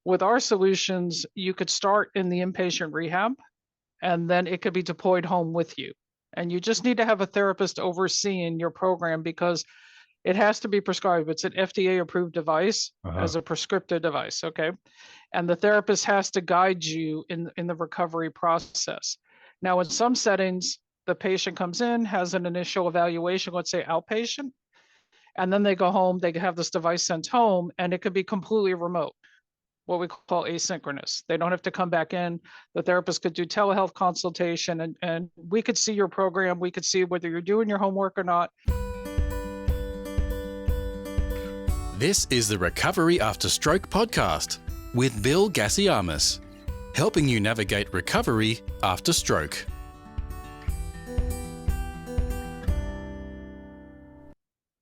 With our solutions, you could start in the inpatient rehab and then it could be deployed home with you. And you just need to have a therapist overseeing your program because it has to be prescribed. It's an FDA approved device Uh-huh. as a prescriptive device. Okay. And the therapist has to guide you in the recovery process. Now, in some settings, the patient comes in, has an initial evaluation, let's say outpatient, and then they go home, they have this device sent home, and it could be completely remote, what we call asynchronous. They don't have to come back in. The therapist could do telehealth consultation and we could see your program. We could see whether you're doing your homework or not. This is the Recovery After Stroke podcast with Bill Gassiamis, helping you navigate recovery after stroke.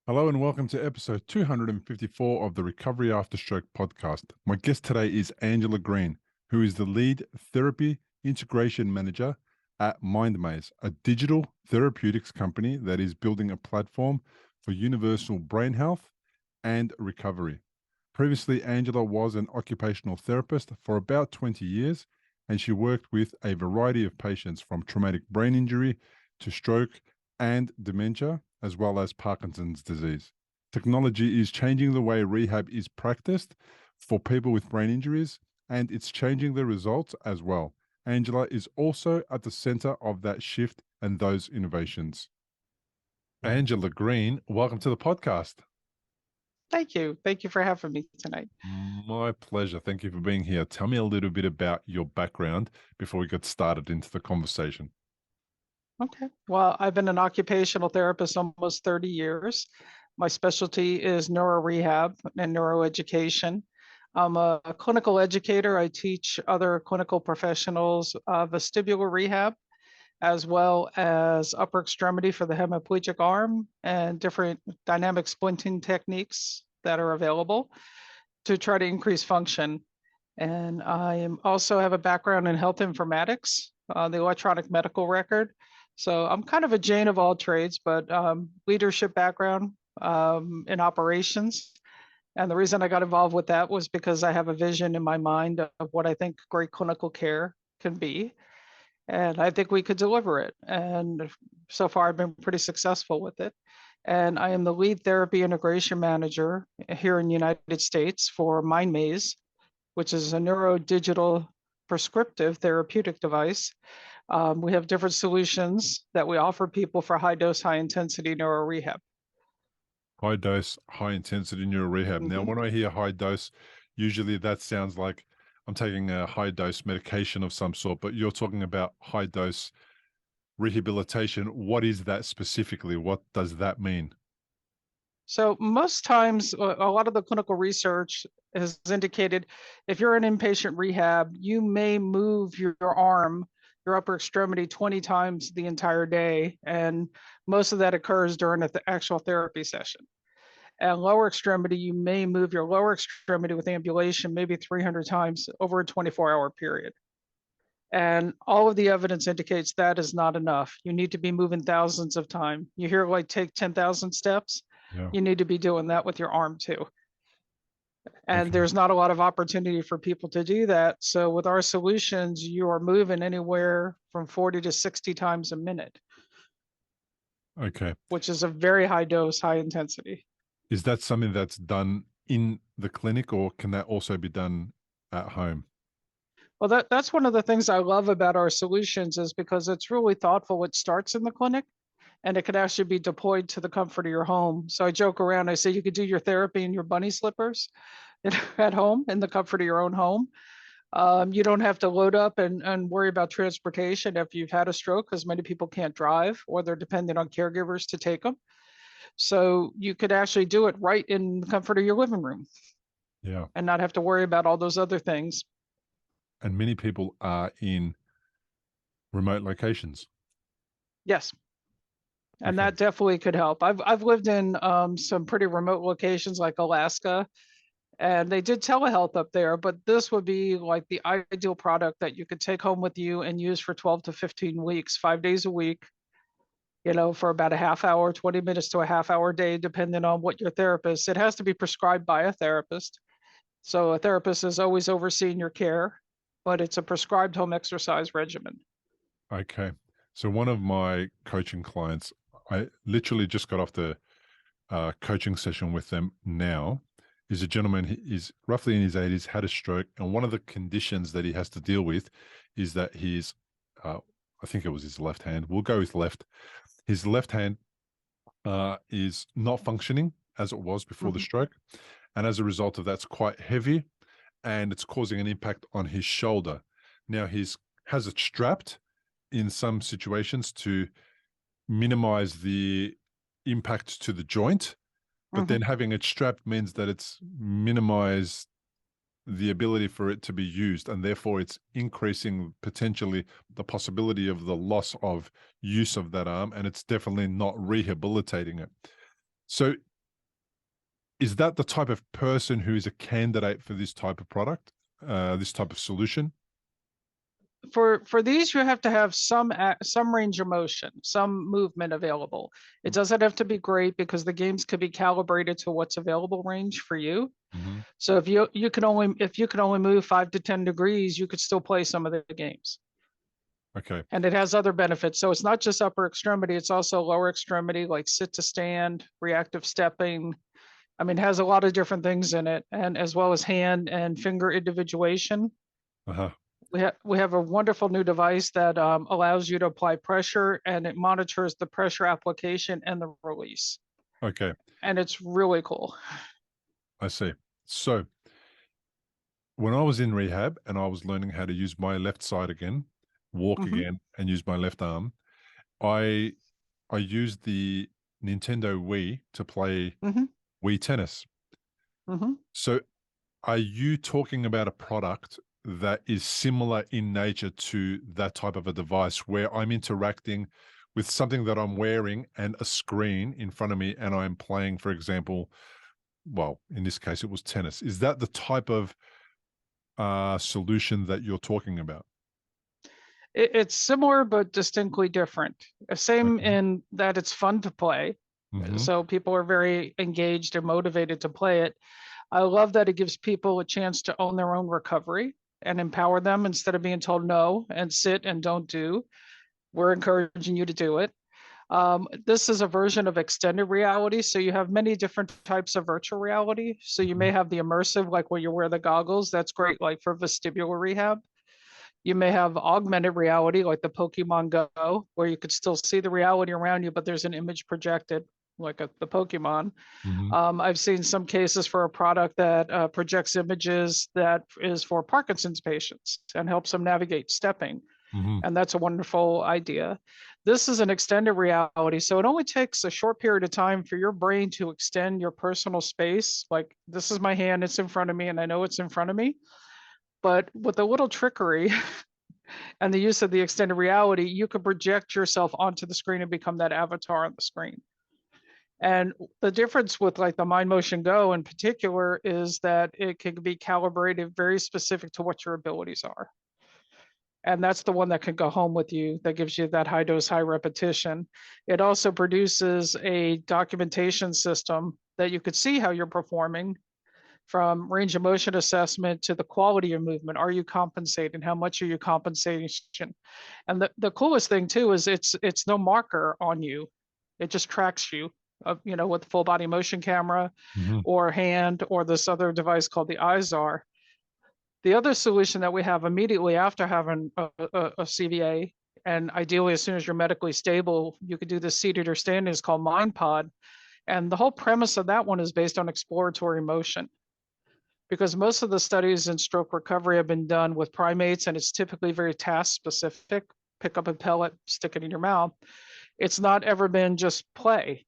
Hello and welcome to episode 254 of the Recovery After Stroke podcast. My guest today is Angela Greene, who is the lead therapy integration manager at MindMaze, a digital therapeutics company that is building a platform for universal brain health and recovery. Previously, Angela was an occupational therapist for about 20 years, and she worked with a variety of patients from traumatic brain injury to stroke and dementia, as well as Parkinson's disease. Technology is changing the way rehab is practiced for people with brain injuries, and it's changing the results as well. Angela is also at the center of that shift and those innovations. Angela Greene, welcome to the podcast. Thank you. Thank you for having me tonight. My pleasure. Thank you for being here. Tell me a little bit about your background before we get started into the conversation. Okay. Well, I've been an occupational therapist almost 30 years. My specialty is neurorehab and neuroeducation. I'm a clinical educator. I teach other clinical professionals vestibular rehab, as well as upper extremity for the hemiplegic arm and different dynamic splinting techniques that are available to try to increase function. And I also have a background in health informatics, the electronic medical record. So I'm kind of a Jane of all trades, but leadership background in operations. And the reason I got involved with that was because I have a vision in my mind of what I think great clinical care can be. And I think we could deliver it. And so far, I've been pretty successful with it. And I am the lead therapy integration manager here in the United States for MindMaze, which is a neurodigital prescriptive therapeutic device. We have different solutions that we offer people for high dose, high intensity neuro rehab. High dose, high intensity neuro rehab. Now, Mm-hmm. when I hear high dose, usually that sounds like I'm taking a high dose medication of some sort, but you're talking about high dose rehabilitation. What is that specifically? What does that mean? So most times, a lot of the clinical research has indicated if you're in inpatient rehab, you may move your arm, your upper extremity 20 times the entire day. And most of that occurs during an actual therapy session. And lower extremity, you may move your lower extremity with ambulation maybe 300 times over a 24-hour period. And all of the evidence indicates that is not enough. You need to be moving thousands of times. You hear like take 10,000 steps. Yeah. You need to be doing that with your arm too. And Okay. there's not a lot of opportunity for people to do that. So with our solutions, you are moving anywhere from 40 to 60 times a minute, Okay. which is a very high dose, high intensity. Is that something that's done in the clinic, or can that also be done at home? Well, that's one of the things I love about our solutions is because it's really thoughtful. It starts in the clinic and it could actually be deployed to the comfort of your home. So I joke around, I say you could do your therapy in your bunny slippers at home in the comfort of your own home. You don't have to load up and worry about transportation if you've had a stroke, because many people can't drive or they're dependent on caregivers to take them. So you could actually do it right in the comfort of your living room Yeah. and not have to worry about all those other things. And many people are in remote locations. Yes. And Okay. that definitely could help. I've lived in some pretty remote locations like Alaska, and they did telehealth up there, but this would be like the ideal product that you could take home with you and use for 12 to 15 weeks, 5 days a week, for about a half hour, 20 minutes to a half hour day, depending on what your therapist. It has to be prescribed by a therapist. So a therapist is always overseeing your care, but it's a prescribed home exercise regimen. Okay. So one of my coaching clients, I literally just got off the coaching session with them now, is a gentleman. He is roughly in his 80s, had a stroke, and one of the conditions that he has to deal with is that his, I think it was his left hand. We'll go with left. His left hand is not functioning as it was before the stroke, and as a result of that, it's quite heavy, and it's causing an impact on his shoulder. Now he's has it strapped in some situations to minimize the impact to the joint, but then having it strapped means that it's minimized the ability for it to be used, and therefore it's increasing potentially the possibility of the loss of use of that arm, and it's definitely not rehabilitating it. So is that the type of person who is a candidate for this type of product, this type of solution? For these, you have to have some range of motion, some movement available. It doesn't have to be great because the games could be calibrated to what's available range for you. So if you can only move 5 to 10 degrees, you could still play some of the games. Okay. And it has other benefits. So it's not just upper extremity, it's also lower extremity, like sit to stand, reactive stepping. I mean, it has a lot of different things in it, and as well as hand and finger individuation. We have a wonderful new device that allows you to apply pressure, and it monitors the pressure application and the release. Okay. And it's really cool. I see. So when I was in rehab and I was learning how to use my left side again, walk again, and use my left arm, I used the Nintendo Wii to play Wii tennis. So are you talking about a product that is similar in nature to that type of a device where I'm interacting with something that I'm wearing and a screen in front of me and I'm playing, for example, well, in this case, it was tennis. Is that the type of solution that you're talking about? It's similar, but distinctly different. Same Okay. in that it's fun to play. So people are very engaged and motivated to play it. I love that it gives people a chance to own their own recovery and empower them instead of being told no and sit and don't do. We're encouraging you to do it. This is a version of extended reality. So you have many different types of virtual reality. So you may have the immersive, like where you wear the goggles. That's great, like for vestibular rehab. You may have augmented reality, like the Pokemon Go, where you could still see the reality around you, but there's an image projected, like the Pokemon. I've seen some cases for a product that projects images that is for Parkinson's patients and helps them navigate stepping. And that's a wonderful idea. This is an extended reality. So it only takes a short period of time for your brain to extend your personal space. Like, this is my hand, it's in front of me, and I know it's in front of me. But with a little trickery and the use of the extended reality, you could project yourself onto the screen and become that avatar on the screen. And the difference with like the MindMotion GO in particular is that it can be calibrated very specific to what your abilities are. And that's the one that can go home with you, that gives you that high dose, high repetition. It also produces a documentation system that you could see how you're performing, from range of motion assessment to the quality of movement. Are you compensating? How much are you compensating? And the coolest thing too is it's no marker on you. It just tracks you, with full body motion camera or hand, or this other device called the iZar. The other solution that we have immediately after having a CVA, and ideally as soon as you're medically stable, you could do this seated or standing, is called MindPod. And the whole premise of that one is based on exploratory motion, because most of the studies in stroke recovery have been done with primates, and it's typically very task specific. Pick up a pellet, stick it in your mouth. It's not ever been just play.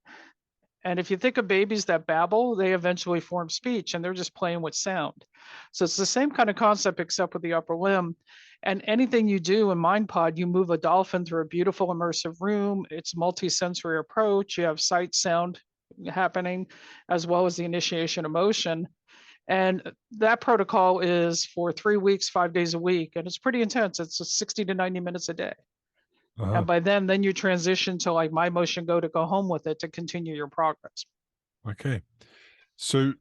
And if you think of babies that babble, they eventually form speech, and they're just playing with sound. So it's the same kind of concept, except with the upper limb. And anything you do in MindPod, you move a dolphin through a beautiful immersive room. It's multi-sensory approach. You have sight, sound happening, as well as the initiation of motion. And that protocol is for 3 weeks, 5 days a week. And it's pretty intense. It's 60 to 90 minutes a day. And by then you transition to like MindMotion GO to go home with it to continue your progress. Okay. So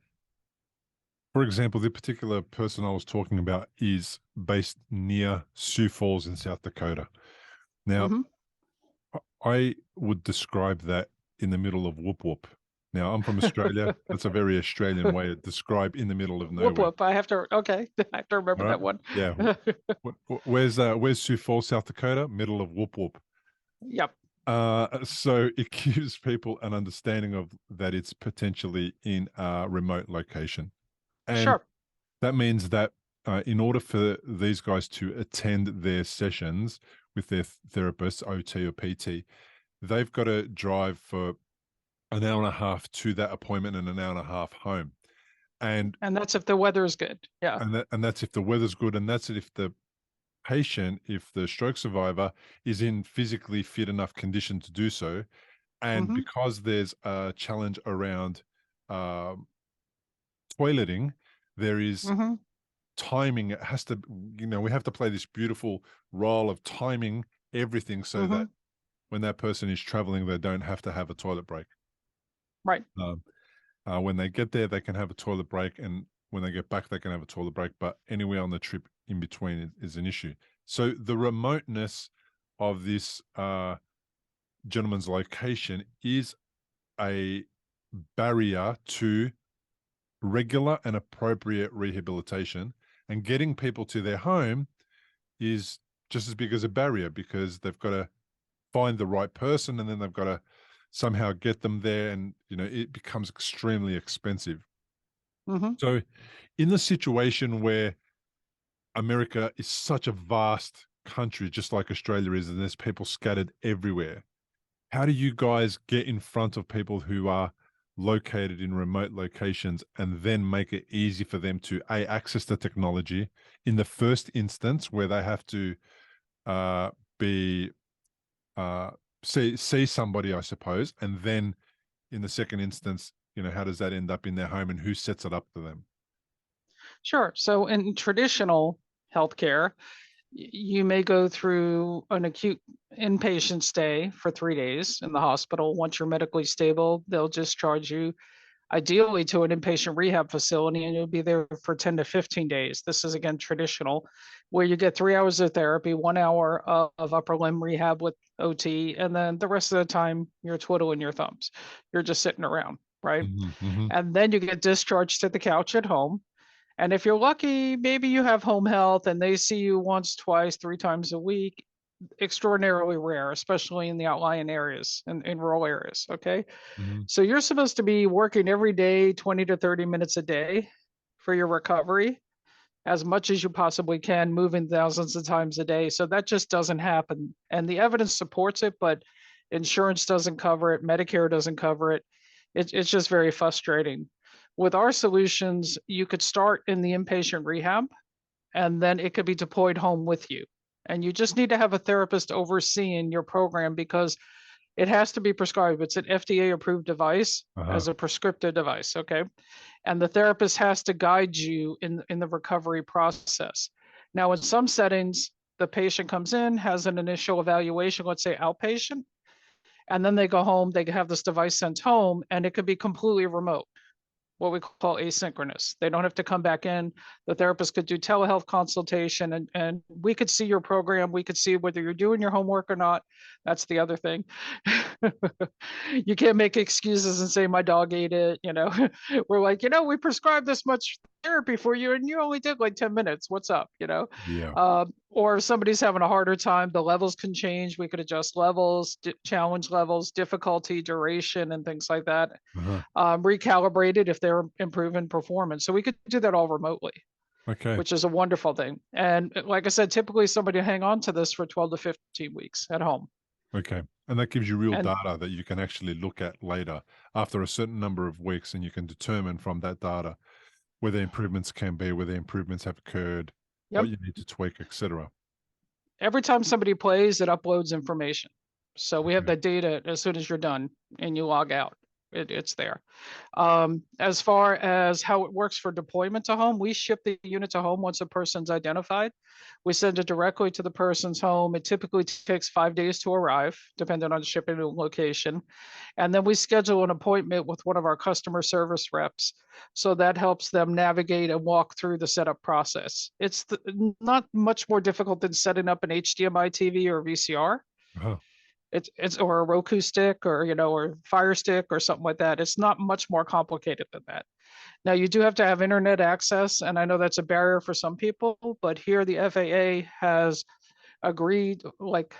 For example, the particular person I was talking about is based near Sioux Falls in South Dakota. Now, Hmm. I would describe that in the middle of whoop whoop. Now, I'm from Australia. That's a very Australian way to describe in the middle of Whoop nowhere. whoop. I have to. Okay, I have to remember All right. that one. Yeah. Where's Sioux Falls, South Dakota? Middle of whoop whoop. Yep. So it gives people an understanding of that it's potentially in a remote location. And Sure. that means that in order for these guys to attend their sessions with their therapists, OT or PT, they've got to drive for an hour and a half to that appointment and an hour and a half home. And And that's if the weather is good. Yeah. that's if the weather's good, and that's if the patient, if the stroke survivor is in physically fit enough condition to do so. And Hmm. because there's a challenge around um, toileting, there is Hmm. timing. It has to, we have to play this beautiful role of timing everything so Hmm. that when that person is traveling, they don't have to have a toilet break. Right. When they get there, they can have a toilet break, and when they get back, they can have a toilet break. But anywhere on the trip in between is an issue. So the remoteness of this gentleman's location is a barrier to regular and appropriate rehabilitation, and getting people to their home is just as big as a barrier, because they've got to find the right person, and then they've got to somehow get them there, and it becomes extremely expensive. Hmm. So in the situation where America is such a vast country, just like Australia is, and there's people scattered everywhere, how do you guys get in front of people who are located in remote locations and then make it easy for them to access the technology in the first instance, where they have to be see somebody, I suppose, and then in the second instance, how does that end up in their home, and who sets it up for them? Sure. So in traditional healthcare, you may go through an acute inpatient stay for 3 days in the hospital. Once you're medically stable, they'll discharge you ideally to an inpatient rehab facility, and you'll be there for 10 to 15 days. This is again traditional, where you get 3 hours of therapy, 1 hour of upper limb rehab with OT, and then the rest of the time you're twiddling your thumbs. You're just sitting around, right? Mm-hmm. And then you get discharged to the couch at home. And if you're lucky, maybe you have home health and they see you once, twice, 3 times a week. Extraordinarily rare, especially in the outlying areas and in rural areas. Okay. Mm-hmm. So you're supposed to be working every day, 20 to 30 minutes a day for your recovery, as much as you possibly can, moving thousands of times a day. So that just doesn't happen. And the evidence supports it, but insurance doesn't cover it, Medicare doesn't cover it. It's just very frustrating. With our solutions, you could start in the inpatient rehab, and then it could be deployed home with you. And you just need to have a therapist overseeing your program, because it has to be prescribed. It's an FDA approved device Uh-huh. as a prescriptive device. Okay. And the therapist has to guide you in the recovery process. Now, in some settings, the patient comes in, has an initial evaluation, let's say outpatient, and then they go home, they have this device sent home, and it could be completely remote, what we call asynchronous. They don't have to come back in. The therapist could do telehealth consultation, and we could see your program. We could see whether you're doing your homework or not. That's the other thing. You can't make excuses and say my dog ate it. We're like, we prescribed this much therapy for you and you only did like 10 minutes. What's up? Yeah. Or if somebody's having a harder time, the levels can change. We could adjust levels, challenge levels, difficulty, duration, and things like that. Uh-huh. Recalibrated if they're improving performance. So we could do that all remotely, Okay. which is a wonderful thing. And like I said, typically somebody hang on to this for 12 to 15 weeks at home. Okay. And that gives you real And data that you can actually look at later after a certain number of weeks, and you can determine from that data whether improvements can be, whether improvements have occurred, yep, what you need to tweak, etc. every time somebody plays, it uploads information. So we have Okay. that data as soon as you're done and you log out. It's there. As far as how it works for deployment to home, we ship the unit to home once a person's identified. We send it directly to the person's home. It typically takes 5 days to arrive, depending on the shipping location. And then we schedule an appointment with one of our customer service reps. So that helps them navigate and walk through the setup process. It's not much more difficult than setting up an HDMI TV or VCR. Oh, It's or a Roku stick, or or Fire Stick or something like that. It's not much more complicated than that. Now you do have to have internet access, and I know that's a barrier for some people, but here the FAA has agreed, like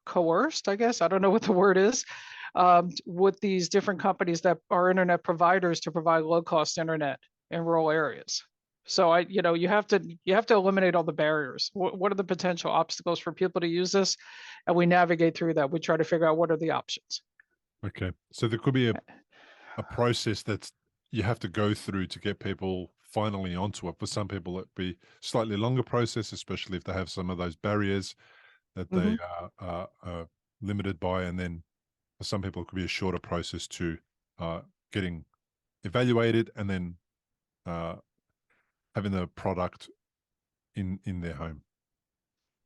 coerced, I guess, I don't know what the word is, with these different companies that are internet providers to provide low cost internet in rural areas. So you have to eliminate all the barriers. What are the potential obstacles for people to use this? And we navigate through that. We try to figure out what are the options. okay. So there could be a process that's you have to go through to get people finally onto it. For some people, it'd be slightly longer process, especially if they have some of those barriers that they are limited by. And then for some people, it could be a shorter process to getting evaluated and then having the product in their home.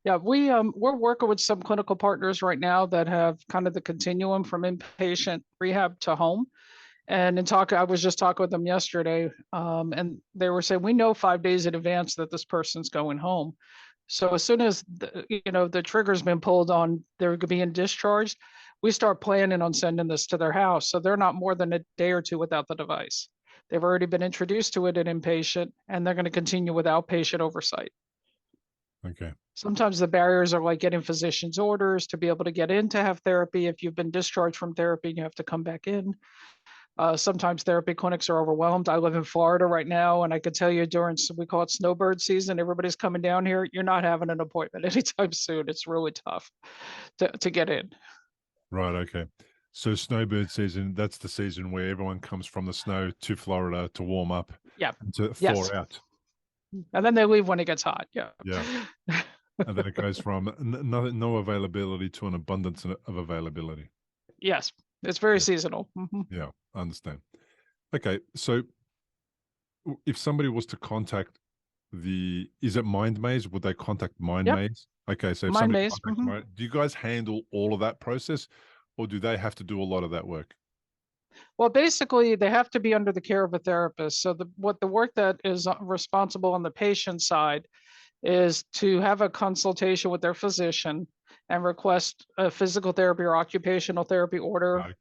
Yeah, we're working with some clinical partners right now that have kind of the continuum from inpatient rehab to home. And I was just talking with them yesterday, and they were saying, we know 5 days in advance that this person's going home. So as soon as the trigger's been pulled on they're being discharged, we start planning on sending this to their house. So they're not more than a day or two without the device. They've already been introduced to it in inpatient, and they're going to continue with outpatient oversight. Okay. Sometimes the barriers are like getting physician's orders to be able to get in to have therapy. If you've been discharged from therapy, you have to come back in. Sometimes therapy clinics are overwhelmed. I live in Florida right now, and I could tell you we call it snowbird season. Everybody's coming down here. You're not having an appointment anytime soon. It's really tough to get in. Right. Okay. So snowbird season, that's the season where everyone comes from the snow to Florida to warm up. Yeah. And to thaw out. And then they leave when it gets hot. Yeah. Yeah. And then it goes from no availability to an abundance of availability. Yes. It's very seasonal. Mm-hmm. Yeah, I understand. Okay. So if somebody was to contact is it MindMaze? Would they contact MindMaze? Yep. Okay. So if somebody contacts do you guys handle all of that process, or do they have to do a lot of that work? Well, basically, they have to be under the care of a therapist. So the work that is responsible on the patient side is to have a consultation with their physician and request a physical therapy or occupational therapy order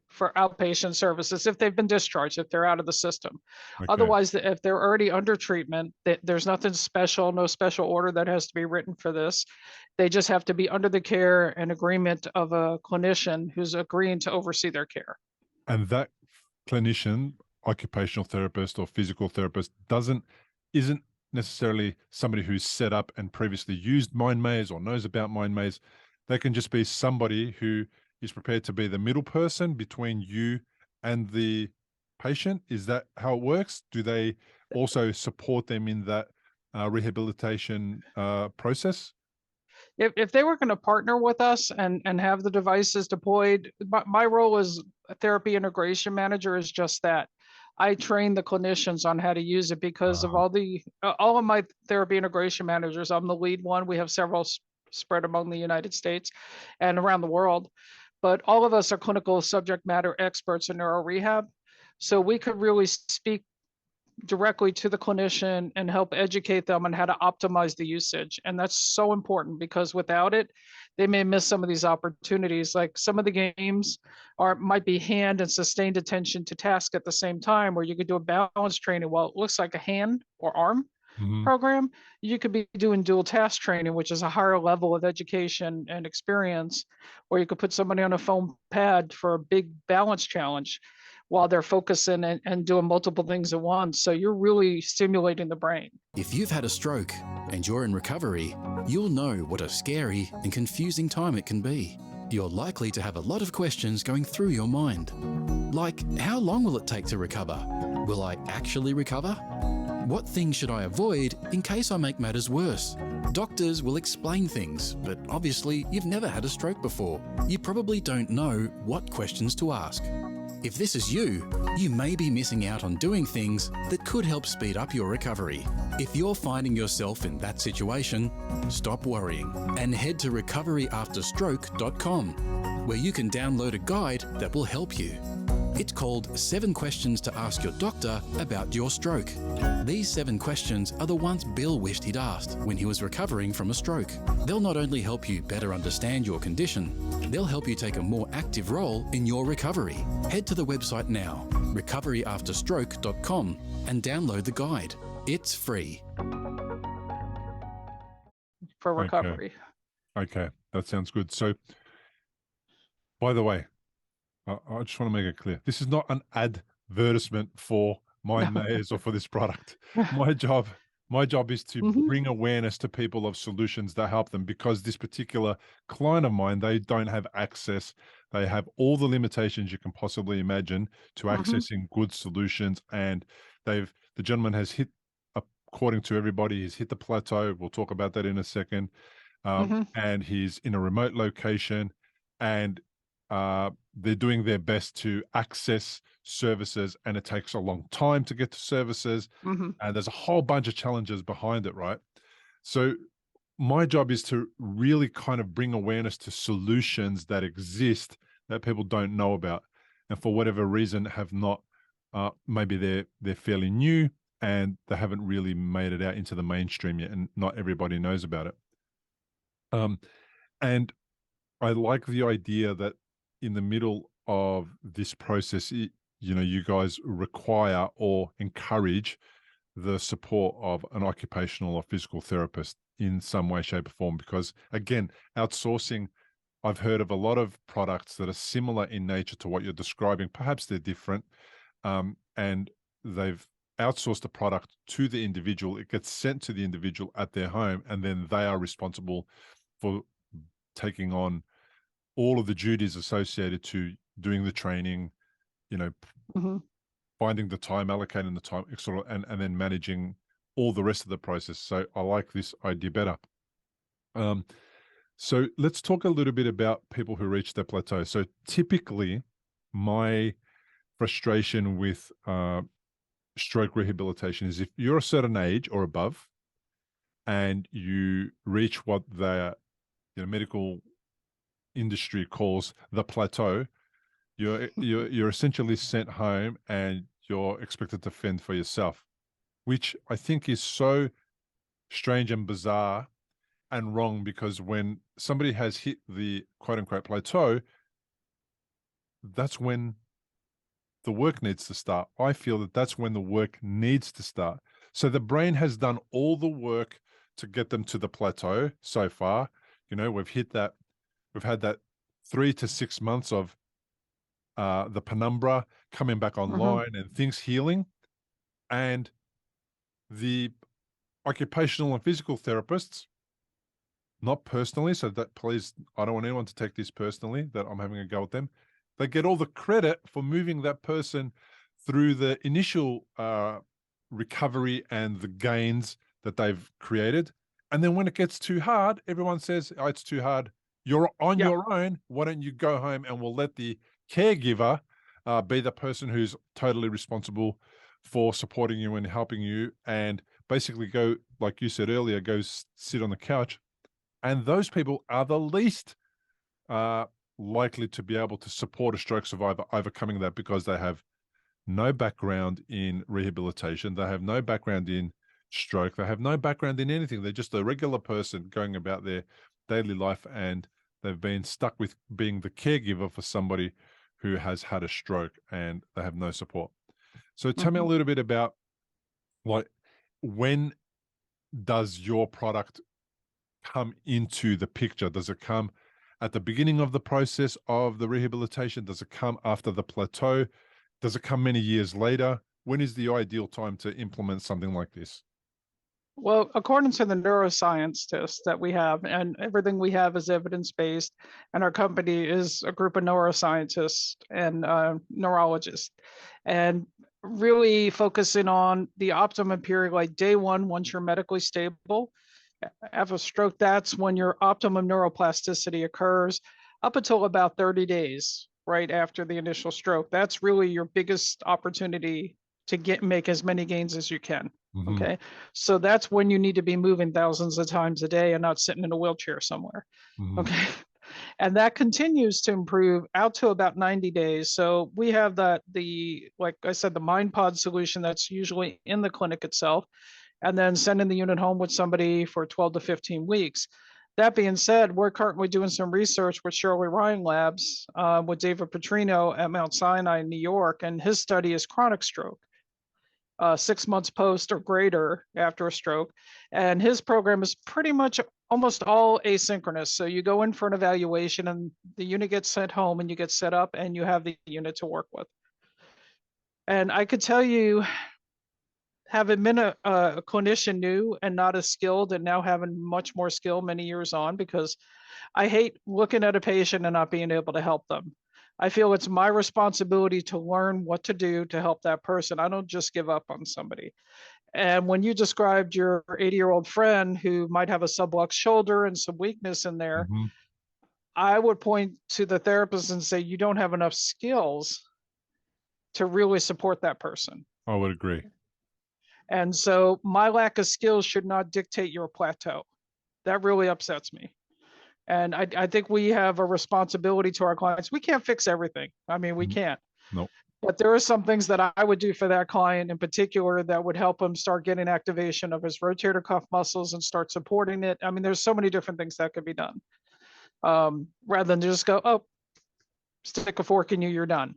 for outpatient services if they've been discharged, if they're out of the system. Okay. Otherwise, if they're already under treatment, there's nothing special, no special order that has to be written for this. They just have to be under the care and agreement of a clinician who's agreeing to oversee their care. And that clinician, occupational therapist or physical therapist, isn't necessarily somebody who's set up and previously used MindMaze or knows about MindMaze. They can just be somebody who is prepared to be the middle person between you and the patient. Is that how it works? Do they also support them in that rehabilitation process? If they were going to partner with us and have the devices deployed, my role as a therapy integration manager is just that. I train the clinicians on how to use it because of all of my therapy integration managers. I'm the lead one. We have several spread among the United States and around the world, but all of us are clinical subject matter experts in neuro rehab. So we could really speak directly to the clinician and help educate them on how to optimize the usage. And that's so important because without it, they may miss some of these opportunities. Like some of the games might be hand and sustained attention to task at the same time, where you could do a balance training. Well, it looks like a hand or arm program. You could be doing dual task training, which is a higher level of education and experience, or you could put somebody on a foam pad for a big balance challenge while they're focusing and doing multiple things at once. So you're really stimulating the brain. If you've had a stroke and you're in recovery, you'll know what a scary and confusing time it can be. You're likely to have a lot of questions going through your mind. Like, how long will it take to recover? Will I actually recover? What things should I avoid in case I make matters worse? Doctors will explain things, but obviously you've never had a stroke before. You probably don't know what questions to ask. If this is you, you may be missing out on doing things that could help speed up your recovery. If you're finding yourself in that situation, stop worrying and head to recoveryafterstroke.com, where you can download a guide that will help you. It's called 7 Questions to Ask Your Doctor About Your Stroke. These 7 questions are the ones Bill wished he'd asked when he was recovering from a stroke. They'll not only help you better understand your condition, they'll help you take a more active role in your recovery. Head to the website now, recoveryafterstroke.com, and download the guide. It's free. For recovery. Okay, that sounds good. So, by the way, I just want to make it clear. This is not an advertisement for MindMaze or for this product. My job is to bring awareness to people of solutions that help them, because this particular client of mine, they don't have access. They have all the limitations you can possibly imagine to accessing good solutions. And the gentleman has hit, according to everybody, he's hit the plateau. We'll talk about that in a second. And he's in a remote location, and they're doing their best to access services, and it takes a long time to get to services. And there's a whole bunch of challenges behind it, right? So my job is to really kind of bring awareness to solutions that exist that people don't know about, and for whatever reason have not, maybe they're fairly new and they haven't really made it out into the mainstream yet, and not everybody knows about it. And I like the idea that in the middle of this process, you guys require or encourage the support of an occupational or physical therapist in some way, shape, or form. Because again, outsourcing, I've heard of a lot of products that are similar in nature to what you're describing. Perhaps they're different, and they've outsourced the product to the individual. It gets sent to the individual at their home, and then they are responsible for taking on all of the duties associated to doing the training, finding the time, allocating the time, and then managing all the rest of the process. So I like this idea better. So let's talk a little bit about people who reach their plateau. So typically, my frustration with stroke rehabilitation is if you're a certain age or above, and you reach what the medical industry calls the plateau, you're essentially sent home and you're expected to fend for yourself, which I think is so strange and bizarre and wrong, because when somebody has hit the quote unquote plateau, that's when the work needs to start. I feel that that's when the work needs to start. So the brain has done all the work to get them to the plateau so far. We've hit that. We've had that 3 to 6 months of the penumbra coming back online and things healing. And the occupational and physical therapists, not personally, so that please, I don't want anyone to take this personally, that I'm having a go at them. They get all the credit for moving that person through the initial recovery and the gains that they've created. And then when it gets too hard, everyone says, oh, it's too hard. You're on your own. Why don't you go home, and we'll let the caregiver be the person who's totally responsible for supporting you and helping you, and basically go, like you said earlier, go sit on the couch. And those people are the least likely to be able to support a stroke survivor overcoming that, because they have no background in rehabilitation. They have no background in stroke. They have no background in anything. They're just a regular person going about their daily life, and they've been stuck with being the caregiver for somebody who has had a stroke, and they have no support. So tell me a little bit about, like, when does your product come into the picture? Does it come at the beginning of the process of the rehabilitation? Does it come after the plateau? Does it come many years later? When is the ideal time to implement something like this? Well, according to the neuroscience test that we have, and everything we have is evidence-based, and our company is a group of neuroscientists and neurologists, and really focusing on the optimum period, like day one, once you're medically stable, have a stroke, that's when your optimum neuroplasticity occurs, up until about 30 days. right after the initial stroke. That's really your biggest opportunity to make as many gains as you can. Mhm. Okay. So that's when you need to be moving thousands of times a day and not sitting in a wheelchair somewhere. Mhm. Okay. And that continues to improve out to about 90 days. So we have like I said, the MindPod solution that's usually in the clinic itself, and then sending the unit home with somebody for 12 to 15 weeks. That being said, we're currently doing some research with Shirley Ryan Labs with David Petrino at Mount Sinai in New York, and his study is chronic stroke. 6 months post or greater after a stroke. And his program is pretty much almost all asynchronous. So you go in for an evaluation and the unit gets sent home and you get set up and you have the unit to work with. And I could tell you, having been a clinician new and not as skilled, and now having much more skill many years on, because I hate looking at a patient and not being able to help them. I feel it's my responsibility to learn what to do to help that person. I don't just give up on somebody. And when you described your 80-year-old friend who might have a subluxed shoulder and some weakness in there, Mhm. I would point to the therapist and say, you don't have enough skills to really support that person. I would agree. And so my lack of skills should not dictate your plateau. That really upsets me. And I think we have a responsibility to our clients. We can't fix everything. I mean, we Mhm. can't. No. But there are some things that I would do for that client in particular that would help him start getting activation of his rotator cuff muscles and start supporting it. I mean, there's so many different things that could be done. Rather than just go, oh, stick a fork in you, you're done.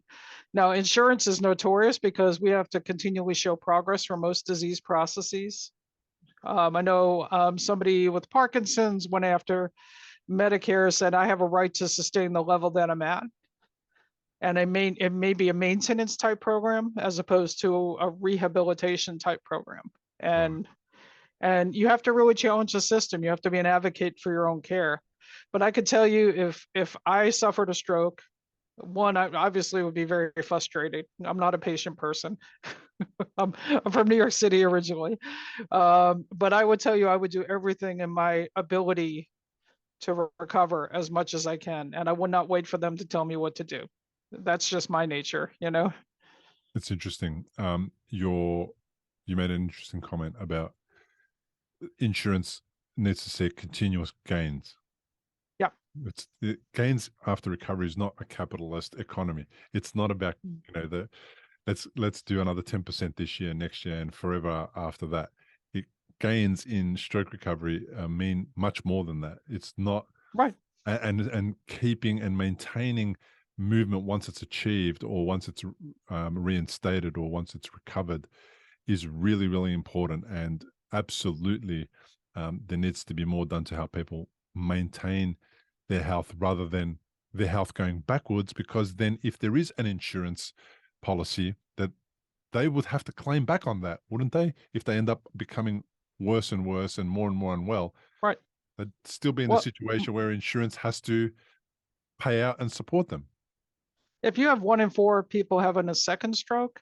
Now, insurance is notorious because we have to continually show progress for most disease processes. I know somebody with Parkinson's went after Medicare, said, I have a right to sustain the level that I'm at. And it may be a maintenance type program as opposed to a rehabilitation type program. And you have to really challenge the system. You have to be an advocate for your own care. But I could tell you, if I suffered a stroke, one, I obviously would be very frustrated. I'm not a patient person. I'm from New York City originally. But I would tell you, I would do everything in my ability to recover as much as I can. And I would not wait for them to tell me what to do. That's just my nature, you know? It's interesting. You made an interesting comment about insurance needs to see continuous gains. Yeah. It's the gains after recovery is not a capitalist economy. It's not about, the let's do another 10% this year, next year, and forever after that. Gains in stroke recovery mean much more than that. It's not Right. and keeping and maintaining movement once it's achieved or once it's reinstated or once it's recovered is really, really important. And absolutely, there needs to be more done to help people maintain their health rather than their health going backwards, because then if there is an insurance policy, that they would have to claim back on that, wouldn't they? If they end up becoming worse and worse and more unwell, Right. they'd still be in a Well, situation where insurance has to pay out and support them. if you have 1 in 4 people having a second stroke,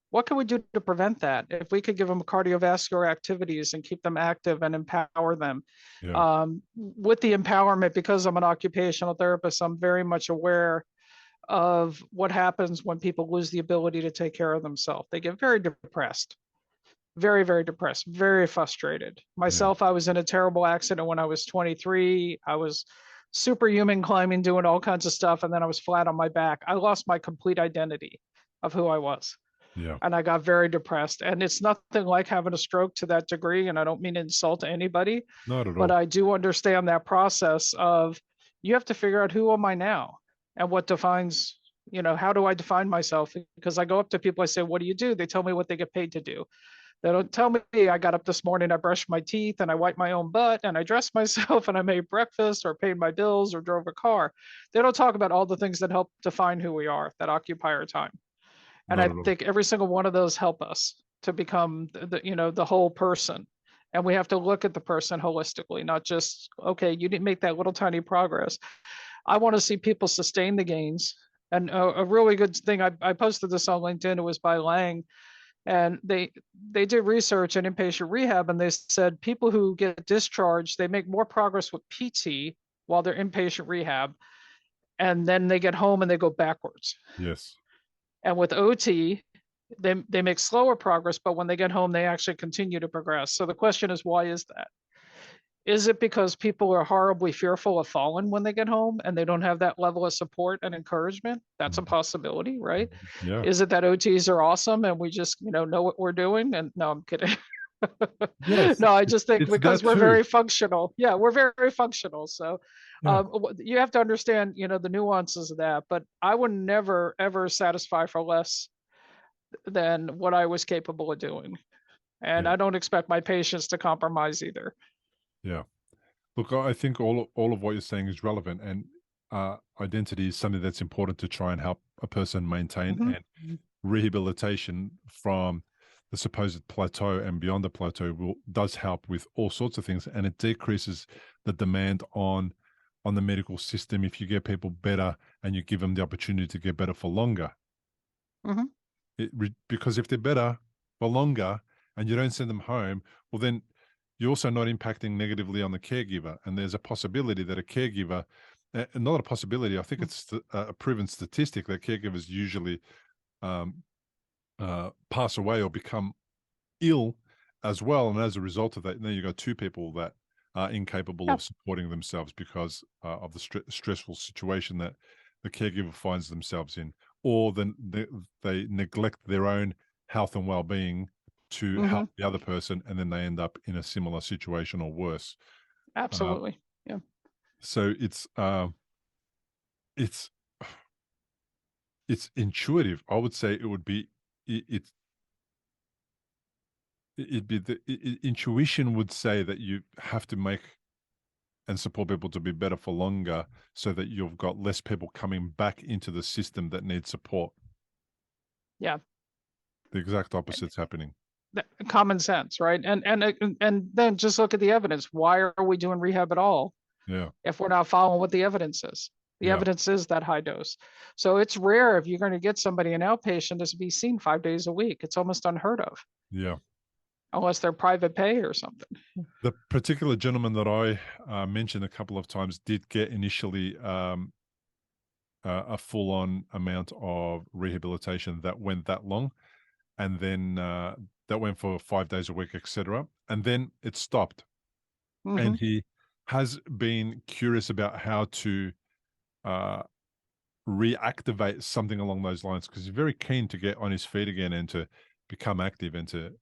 what can we do to prevent that? If we could give them cardiovascular activities and keep them active and empower them. Yeah. With the empowerment, because I'm an occupational therapist, I'm very much aware of what happens when people lose the ability to take care of themselves. They get very depressed, very, very depressed, very frustrated. Myself, I was in a terrible accident when I was 23. I was superhuman climbing, doing all kinds of stuff, and then I was flat on my back. I lost my complete identity of who I was. Yeah. And I got very depressed. And it's nothing like having a stroke to that degree. And I don't mean to insult anybody, Not at but all. I do understand that process of you have to figure out who am I now and what defines, how do I define myself? Because I go up to people, I say, what do you do? They tell me what they get paid to do. They don't tell me I got up this morning, I brushed my teeth and I wiped my own butt and I dressed myself and I made breakfast or paid my bills or drove a car. They don't talk about all the things that help define who we are, that occupy our time. And Not I at all. think every single one of those help us to become the whole person. And we have to look at the person holistically, not just, okay, you didn't make that little tiny progress. I want to see people sustain the gains. And a really good thing, I posted this on LinkedIn, it was by Lang, and they did research in inpatient rehab, and they said people who get discharged, they make more progress with PT while they're inpatient rehab. and then they get home and they go backwards. Yes. And with OT, they make slower progress, but when they get home, they actually continue to progress. So the question is, why is that? Is it because people are horribly fearful of falling when they get home and they don't have that level of support and encouragement? That's a possibility, right? Yeah. Is it that OTs are awesome and we just, know what we're doing? And no, I'm kidding. Yes. No, I just think It's because that we're too. very functional. Yeah, we're very functional. So Yeah. you have to understand, the nuances of that. But I would never, ever satisfy for less than what I was capable of doing. And Yeah. I don't expect my patients to compromise either. Yeah. Look, I think all of what you're saying is relevant, and identity is something that's important to try and help a person maintain. Mhm. And rehabilitation from the supposed plateau and beyond the plateau does help with all sorts of things, and it decreases the demand on the medical system if you get people better and you give them the opportunity to get better for longer. Mhm. Because if they're better for longer and you don't send them home, well, then you're also not impacting negatively on the caregiver. And there's a possibility that a caregiver, not a possibility, I think it's a proven statistic that caregivers usually pass away or become ill as well. And as a result of that, then you've got two people that are incapable Yeah. of supporting themselves because of the stressful situation that the caregiver finds themselves in, or then they neglect their own health and well-being to help Mhm. the other person, and then they end up in a similar situation or worse. Absolutely. Yeah. So it's it's intuitive. I would say it would be it, it'd be intuition would say that you have to make and support people to be better for longer so that you've got less people coming back into the system that need support. Yeah. The exact opposite's happening. Common sense, right? And then just look at the evidence. Why are we doing rehab at all Yeah. if we're not following what the evidence is? The Yeah. evidence is that high dose. So it's rare if you're going to get somebody, an outpatient, to be seen 5 days a week. It's almost unheard of, Yeah. unless they're private pay or something. The particular gentleman that I mentioned a couple of times did get initially a full-on amount of rehabilitation that went that long, and then that went for 5 days a week, etc. And then it stopped. And Mhm. he has been curious about how to reactivate something along those lines, because he's very keen to get on his feet again and to become active and to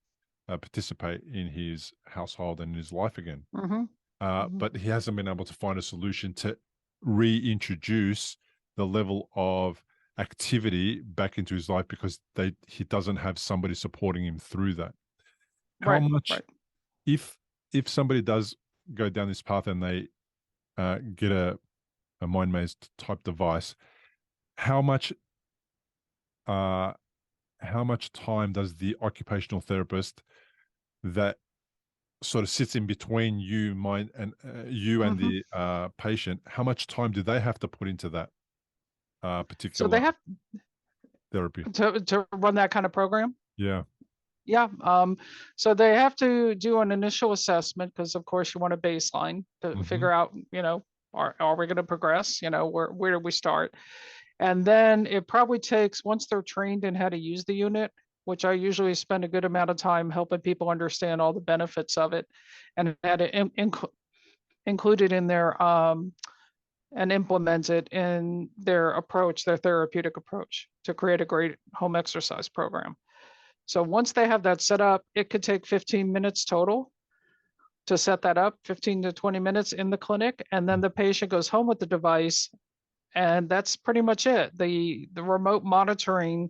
participate in his household and in his life again. Mhm. Mhm. But he hasn't been able to find a solution to reintroduce the level of activity back into his life because he doesn't have somebody supporting him through that. How Right. much, Right. if somebody does go down this path and they get a MindMaze type device, how much time does the occupational therapist that sort of sits in between you, mind, and you and Mhm. the patient, how much time do they have to put into that So they particular have therapy? to run that kind of program. Yeah. Yeah. So they have to do an initial assessment because, of course, you want a baseline to Hmm. figure out, are we going to progress? Where do we start? And then it probably takes, once they're trained in how to use the unit, which I usually spend a good amount of time helping people understand all the benefits of it and how to include it in their and implement it in their approach, their therapeutic approach, to create a great home exercise program. So once they have that set up, it could take 15 minutes total to set that up, 15 to 20 minutes in the clinic. And then the patient goes home with the device. And that's pretty much it. The remote monitoring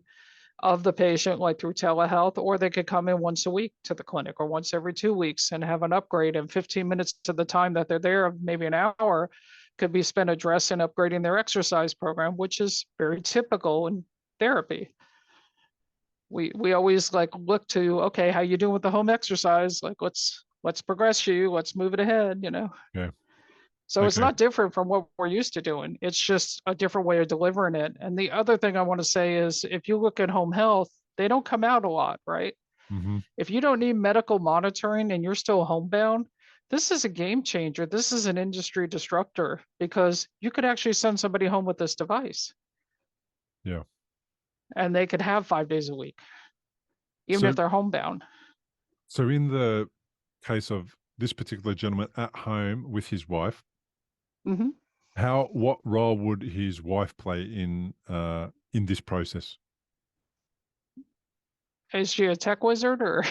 of the patient, like through telehealth, or they could come in once a week to the clinic or once every 2 weeks and have an upgrade. And 15 minutes to the time that they're there, maybe an hour, could be spent addressing upgrading their exercise program, which is very typical in therapy. We always look to, okay, how you doing with the home exercise? Like, let's progress you, let's move it ahead, Yeah. So it's Okay. not different from what we're used to doing. It's just a different way of delivering it. And the other thing I want to say is, if you look at home health, they don't come out a lot, right? Hmm. If you don't need medical monitoring and you're still homebound, This is a game changer. This is an industry disruptor because you could actually send somebody home with this device. Yeah. And they could have 5 days a week, even So, if they're homebound. so in the case of this particular gentleman at home with his wife, Hmm. what role would his wife play in this process? Is she a tech wizard or?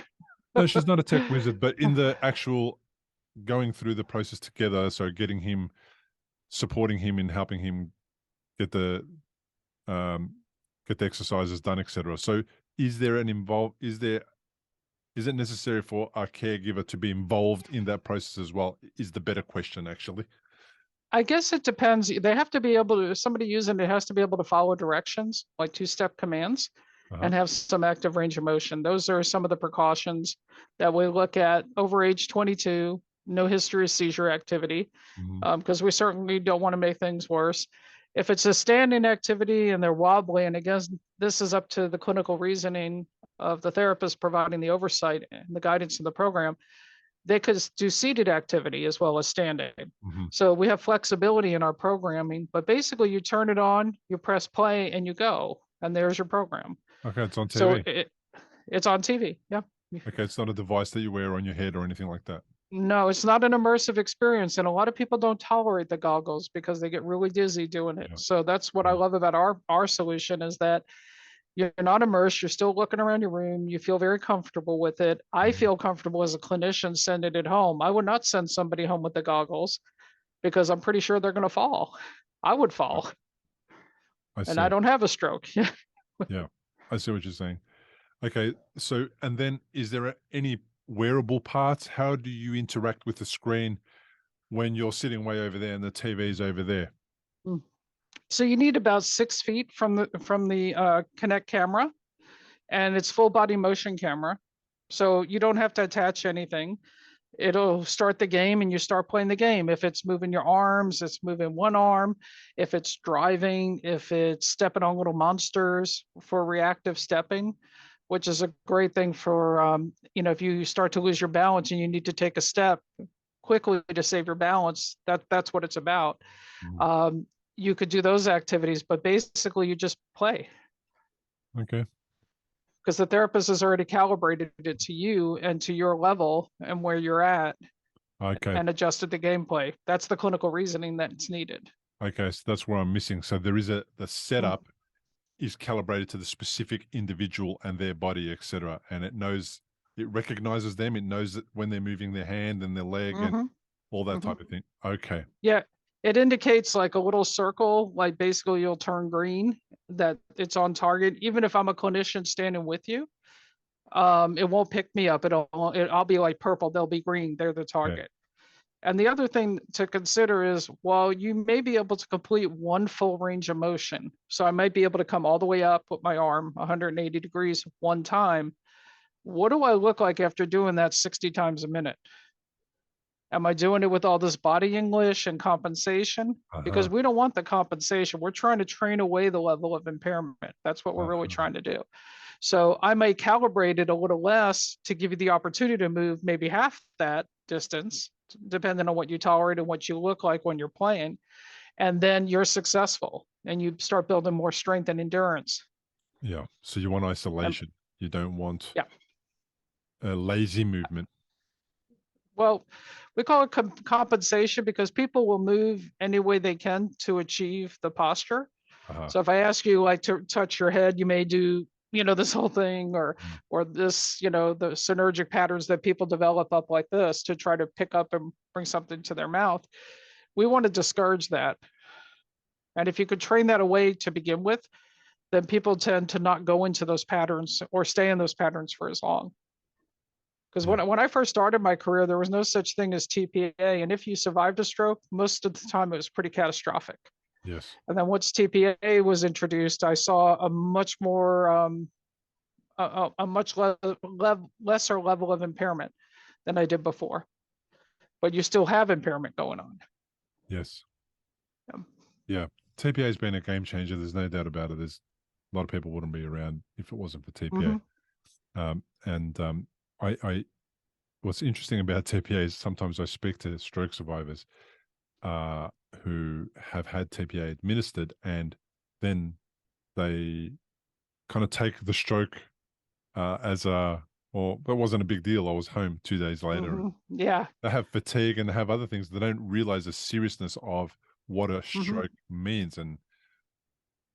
No, she's not a tech wizard, but in the actual going through the process together, so getting him, supporting him in helping him get the um, get the exercises done, etc. So, is there an involved? Is it necessary for a caregiver to be involved in that process as well? Is the better question actually? I guess it depends. They have to be able to, if somebody using it has to be able to follow directions, like 2-step commands, Uh-huh. and have some active range of motion. Those are some of the precautions that we look at. Over age 22, no history of seizure activity, Mhm. because we certainly don't want to make things worse. If it's a standing activity and they're wobbly, and again, this is up to the clinical reasoning of the therapist providing the oversight and the guidance in the program. They could do seated activity as well as standing. Mhm. So we have flexibility in our programming, but basically you turn it on, you press play and you go, and there's your program. Okay, it's on So TV. it's on TV. Yeah. Okay, it's not a device that you wear on your head or anything like that. No, it's not an immersive experience. And a lot of people don't tolerate the goggles because they get really dizzy doing it. Yeah. So that's what I Yeah. love about our solution is that you're not immersed. You're still looking around your room. You feel very comfortable with it. I Mhm. feel comfortable as a clinician sending it home. I would not send somebody home with the goggles because I'm pretty sure they're going to fall. I would fall, I and I see. don't have a stroke. Yeah, I see what you're saying. Okay, so and then is there any wearable parts? How do you interact with the screen when you're sitting way over there and the TV's over there? So you need about 6 feet from the Connect camera, and it's full body motion camera. So you don't have to attach anything. It'll start the game and you start playing the game. If it's moving your arms, it's moving one arm. If it's driving, if it's stepping on little monsters for reactive stepping, which is a great thing for, if you start to lose your balance and you need to take a step quickly to save your balance, that's what it's about. Mhm. You could do those activities, but basically you just play Okay. because the therapist has already calibrated it to you and to your level and where you're at Okay. and adjusted the gameplay. That's the clinical reasoning that's needed. Okay. So that's where I'm missing. So there is the Mm. setup is calibrated to the specific individual and their body, etc. And it recognizes them. It knows that when they're moving their hand and their leg and Mm-hmm. all that Mm-hmm. type of thing. Okay. Yeah, it indicates like a little circle, like basically you'll turn green that it's on target. Even if I'm a clinician standing with you, it won't pick me up. I'll be like purple. They'll be green. They're the Yeah. target. And the other thing to consider is, while you may be able to complete one full range of motion, so I might be able to come all the way up with my arm 180 degrees one time. What do I look like after doing that 60 times a minute? Am I doing it with all this body English and compensation? Because Uh-huh. we don't want the compensation. We're trying to train away the level of impairment. That's what we're really Uh-huh. trying to do. So I may calibrate it a little less to give you the opportunity to move maybe half that distance, depending on what you tolerate and what you look like when you're playing. And then you're successful and you start building more strength and endurance. Yeah. So you want And isolation. You don't want yeah, a lazy movement. well, we call it compensation because people will move any way they can to achieve the posture. Uh-huh. So if I ask you like to touch your head, you may do, this whole thing Mm. or this, the synergic patterns that people develop up like this to try to pick up and bring something to their mouth. We want to discourage that. And if you could train that away to begin with, then people tend to not go into those patterns or stay in those patterns for as long. Because Yeah. when I first started my career, there was no such thing as TPA. And if you survived a stroke, most of the time it was pretty catastrophic. Yes. And then once TPA was introduced, I saw a much more a much lesser level of impairment than I did before. But you still have impairment going on. Yes. Yeah. Yeah. TPA has been a game changer. There's no doubt about it. There's a lot of people wouldn't be around if it wasn't for TPA. Mhm. And I what's interesting about TPA is sometimes I speak to stroke survivors who have had TPA administered, and then they kind of take the stroke as a, well, that wasn't a big deal. I was home 2 days later. Yeah. They have fatigue and they have other things. They don't realize the seriousness of what a stroke means and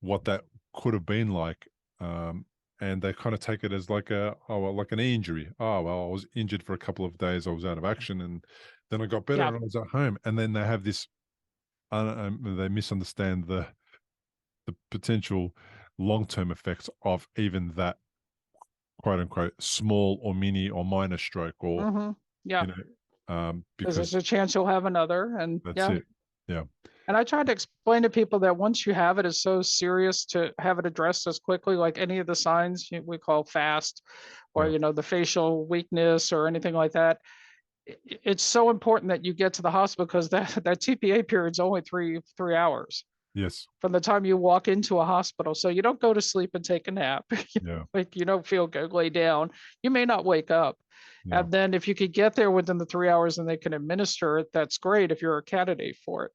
what that could have been like. And they kind of take it as like like an injury. Oh, well, I was injured for a couple of days. I was out of action, and then I got better Yeah. and I was at home. And then they have this, they misunderstand the potential long-term effects of even that quote unquote small or mini or minor stroke, or Yeah. Because there's because a chance you'll have another. And that's it. Yeah. And I try to explain to people that once you have it, it's so serious to have it addressed as quickly, like any of the signs we call fast, or, Yeah. the facial weakness or anything like that. It's so important that you get to the hospital, because that TPA period is only three hours Yes. from the time you walk into a hospital. So you don't go to sleep and take a nap. Yeah. Like, you don't feel good, lay down. You may not wake up. Yeah. And then if you could get there within the 3 hours and they can administer it, that's great if you're a candidate for it.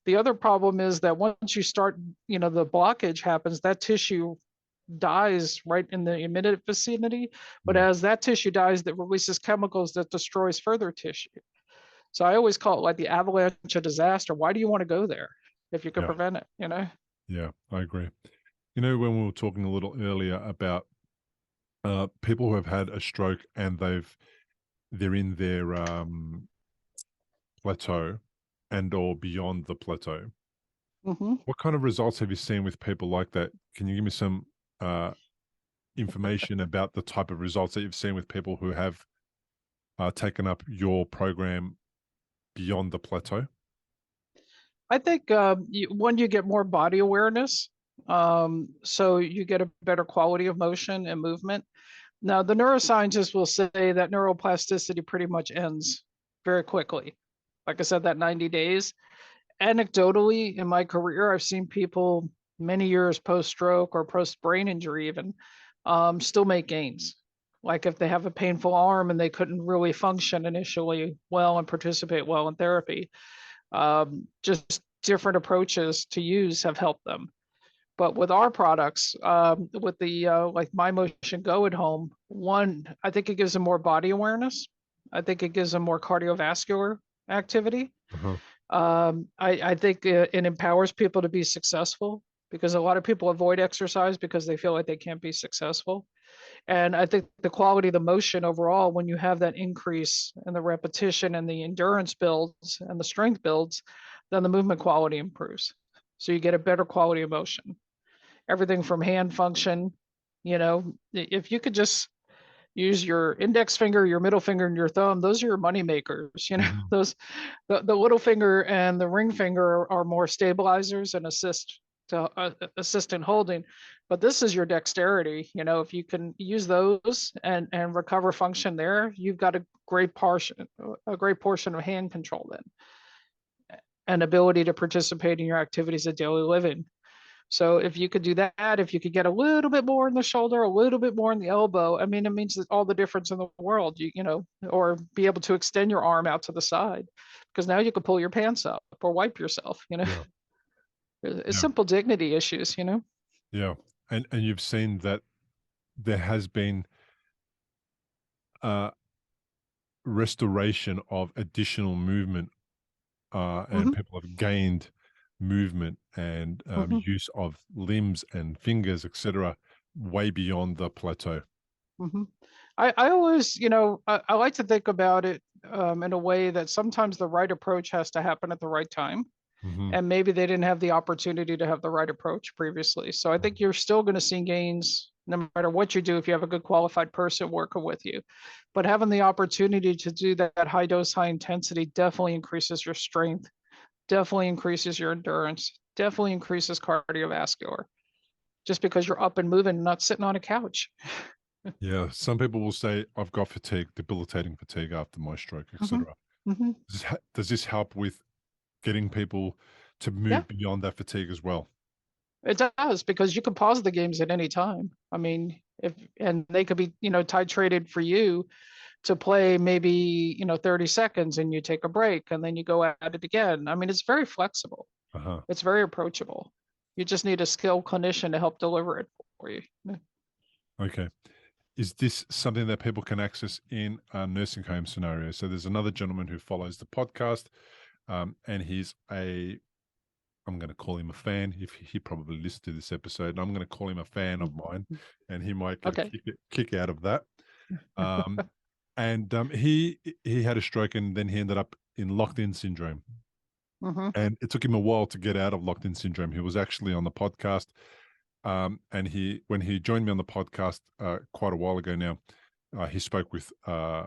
The other problem is that once you start, the blockage happens, that tissue dies right in the immediate vicinity. But Yeah. as that tissue dies, that releases chemicals that destroys further tissue. So I always call it like the avalanche of disaster. Why do you want to go there if you can Yeah. prevent it? Yeah, I agree. When we were talking a little earlier about people who have had a stroke and they're in their plateau and or beyond the plateau, what kind of results have you seen with people like that? Can you give me some information about the type of results that you've seen with people who have taken up your program beyond the plateau? I think you get more body awareness, so you get a better quality of motion and movement. Now, the neuroscientists will say that neuroplasticity pretty much ends very quickly. Like I said, that 90 days. Anecdotally, in my career, I've seen people many years post-stroke or post-brain injury even still make gains. Like if they have a painful arm and they couldn't really function initially well and participate well in therapy, just different approaches to use have helped them. But with our products, with the like MindMotion GO at home, one, I think it gives them more body awareness. I think it gives them more cardiovascular activity. I think it empowers people to be successful, because a lot of people avoid exercise because they feel like they can't be successful. And I think the quality of the motion overall, when you have that increase in the repetition and the endurance builds and the strength builds, then the movement quality improves. So you get a better quality of motion. Everything from hand function, if you could just use your index finger, your middle finger, and your thumb, those are your money makers. Those, the little finger and the ring finger are more stabilizers and assist in holding. But this is your dexterity. If you can use those and recover function there, you've got a great portion of hand control then, and ability to participate in your activities of daily living. So if you could do that, if you could get a little bit more in the shoulder, a little bit more in the elbow, I mean, it means that all the difference in the world, or be able to extend your arm out to the side, because now you can pull your pants up or wipe yourself. Yeah. It's simple dignity issues. Yeah. And you've seen that there has been restoration of additional movement, and people have gained movement and use of limbs and fingers, etc., way beyond the plateau. I always, I like to think about it in a way that sometimes the right approach has to happen at the right time. And maybe they didn't have the opportunity to have the right approach previously. So I think you're still going to see gains no matter what you do if you have a good qualified person working with you. But having the opportunity to do that high dose, high intensity definitely increases your strength, definitely increases your endurance, definitely increases cardiovascular, just because you're up and moving, not sitting on a couch. Yeah, some people will say, I've got fatigue, debilitating fatigue after my stroke, etc. Does this help with getting people to move beyond that fatigue as well? It does, because you can pause the games at any time. I mean, and they could be, titrated for you to play maybe, 30 seconds and you take a break and then you go at it again. I mean, it's very flexible. Uh-huh. It's very approachable. You just need a skilled clinician to help deliver it for you. Okay. Is this something that people can access in a nursing home scenario? So there's another gentleman who follows the podcast, and I'm going to call him a fan. If he probably listened to this episode, and I'm going to call him a fan of mine, and he might get Okay. a kick out of that. He had a stroke, and then he ended up in locked-in syndrome. Mm-hmm. And it took him a while to get out of locked-in syndrome. He was actually on the podcast, and when he joined me on the podcast quite a while ago now, he spoke with a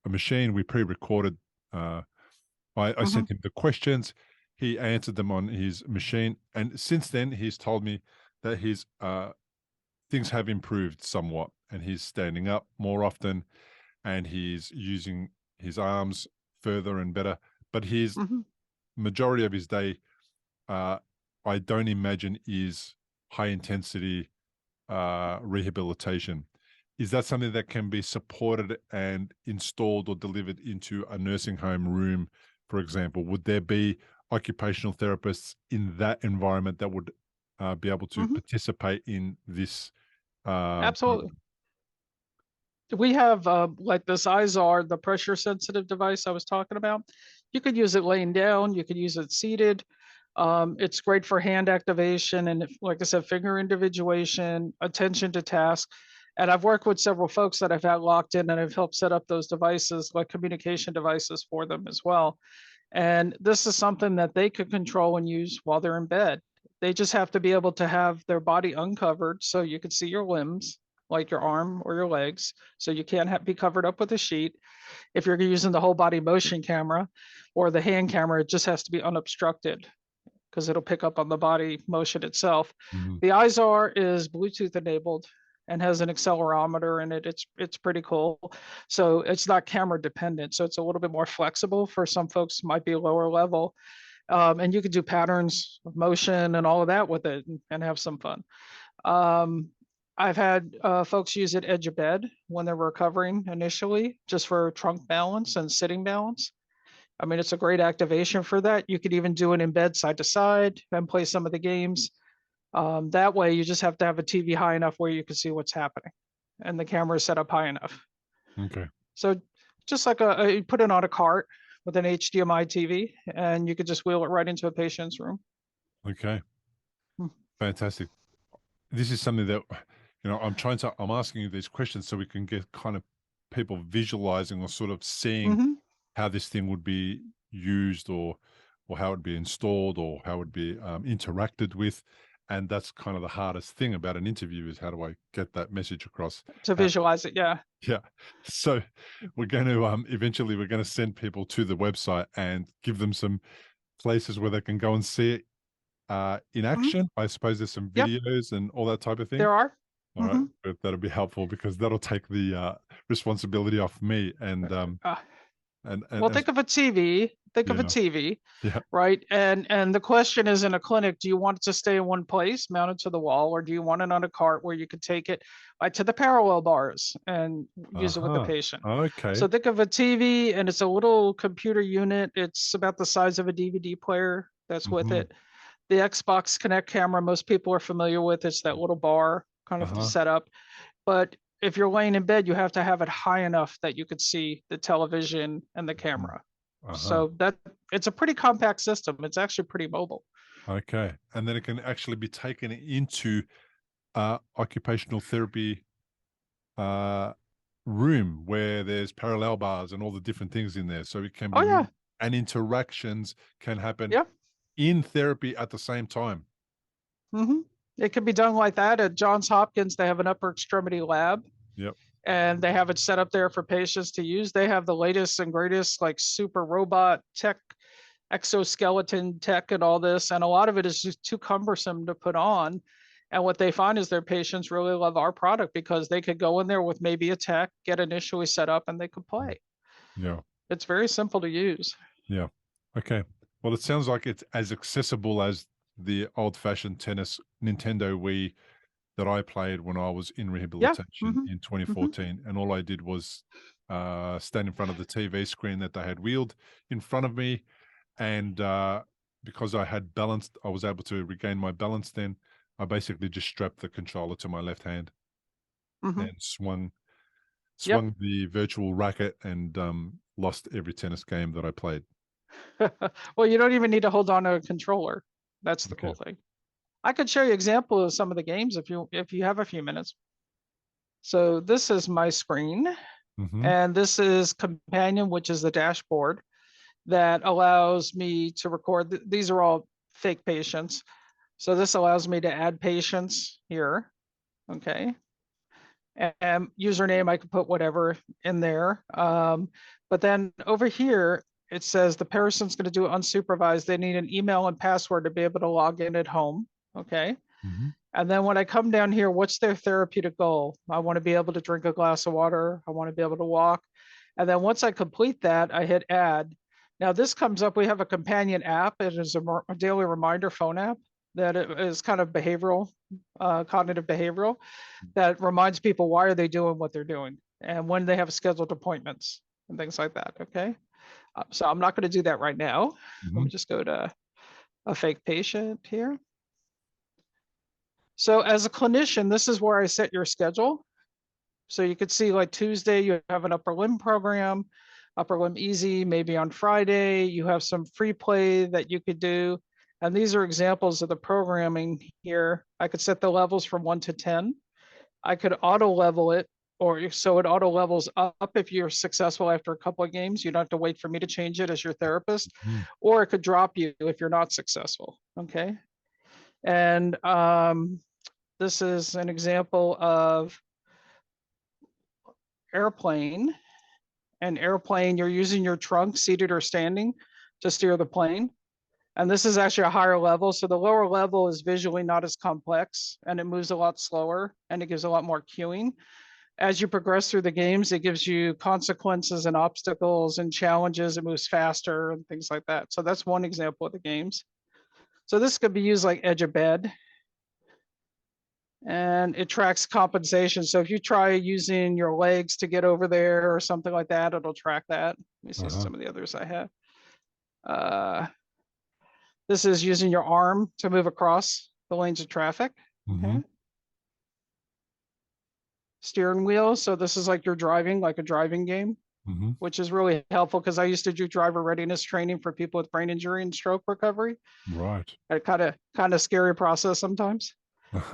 machine. We pre-recorded. I sent him the questions. He answered them on his machine, and since then he's told me that his things have improved somewhat, and he's standing up more often, and he's using his arms further and better. But his majority of his day, I don't imagine, is high intensity rehabilitation. Is that something that can be supported and installed or delivered into a nursing home room, for example? Would there be occupational therapists in that environment that would be able to participate in this? Absolutely. We have like this IZAR, the pressure sensitive device I was talking about. You could use it laying down. You could use it seated. It's great for hand activation and, like I said, finger individuation, attention to task. And I've worked with several folks that I've had locked in, and I've helped set up those devices, like communication devices, for them as well. And this is something that they could control and use while they're in bed. They just have to be able to have their body uncovered so you can see your limbs, like your arm or your legs. So you can't be covered up with a sheet. If you're using the whole body motion camera or the hand camera, it just has to be unobstructed because it'll pick up on the body motion itself. The IZAR is Bluetooth enabled and has an accelerometer in it. It's pretty cool. So it's not camera dependent. So it's a little bit more flexible for some folks, might be lower level. And you could do patterns of motion and all of that with it and have some fun. I've had folks use it edge of bed when they're recovering initially, just for trunk balance and sitting balance. I mean, it's a great activation for that. You could even do it in bed side to side and play some of the games. That way, you just have to have a TV high enough where you can see what's happening, and the camera is set up high enough. Okay. So just like you put it on a cart with an HDMI TV, and you could just wheel it right into a patient's room. Okay. Fantastic. This is something that, I'm asking you these questions so we can get kind of people visualizing or sort of seeing how this thing would be used or how it would be installed or how it would be interacted with. And that's kind of the hardest thing about an interview, is how do I get that message across? To visualize it, yeah. Yeah. So we're going to eventually we're going to send people to the website and give them some places where they can go and see it in action. I suppose there's some videos and all that type of thing. There are. All right. But that'll be helpful because that'll take the responsibility off me. And think of a TV. Think of a TV, right? And the question is, in a clinic, do you want it to stay in one place, mounted to the wall, or do you want it on a cart where you could take it to the parallel bars and use it with the patient? Okay. So think of a TV, and it's a little computer unit. It's about the size of a DVD player that's with it. The Xbox Connect camera, most people are familiar with. It's that little bar kind of setup. But if you're laying in bed, you have to have it high enough that you could see the television and the camera. So it's a pretty compact system. It's actually pretty mobile. Okay. And then it can actually be taken into occupational therapy room where there's parallel bars and all the different things in there. So it can be, and interactions can happen in therapy at the same time. It can be done like that. At Johns Hopkins, they have an upper extremity lab. And they have it set up there for patients to use. They have the latest and greatest, like, super robot tech, exoskeleton tech and all this. And a lot of it is just too cumbersome to put on. And what they find is their patients really love our product because they could go in there with maybe a tech, get initially set up, and they could play. It's very simple to use. Okay. Well, it sounds like it's as accessible as the old-fashioned tennis Nintendo Wii that I played when I was in rehabilitation in 2014. And all I did was stand in front of the TV screen that they had wheeled in front of me. And because I had balanced, I was able to regain my balance then. I basically just strapped the controller to my left hand Mhm. and swung Yep. the virtual racket and lost every tennis game that I played. Well, you don't even need to hold on to a controller. That's the Okay. cool thing. I could show you example of some of the games if you have a few minutes. So this is my screen, Mm-hmm. and this is Companion, which is the dashboard that allows me to record. These are all fake patients. So this allows me to add patients here. Okay. And username, I could put whatever in there. But then over here, it says the person's going to do it unsupervised. They need an email and password to be able to log in at home. Okay. Mm-hmm. And then when I come down here, what's their therapeutic goal? I want to be able to drink a glass of water. I want to be able to walk. And then once I complete that, I hit add. Now this comes up, we have a companion app. It is a daily reminder phone app that is kind of behavioral, cognitive behavioral, that reminds people why are they doing what they're doing and when they have scheduled appointments and things like that. Okay. So I'm not going to do that right now. Mm-hmm. Let me just go to a fake patient here. So as a clinician, this is where I set your schedule. So you could see like Tuesday, you have an upper limb program, upper limb easy, maybe on Friday, you have some free play that you could do. And these are examples of the programming here. I could set the levels from 1 to 10. I could auto level it, or so it auto levels up if you're successful after a couple of games. You don't have to wait for me to change it as your therapist, Mm-hmm. or it could drop you if you're not successful. Okay. And this is an example of airplane. And airplane, you're using your trunk, seated or standing, to steer the plane. And this is actually a higher level. So the lower level is visually not as complex, and it moves a lot slower, and it gives a lot more cueing. As you progress through the games, it gives you consequences and obstacles and challenges. It moves faster and things like that. So that's one example of the games. So this could be used like edge of bed. And it tracks compensation. So if you try using your legs to get over there or something like that, it'll track that. Let me see some of the others I have. This is using your arm to move across the lanes of traffic. Mm-hmm. Okay. Steering wheel. So this is like you're driving, like a driving game, Mm-hmm. which is really helpful because I used to do driver readiness training for people with brain injury and stroke recovery. Right. A kind of scary process sometimes.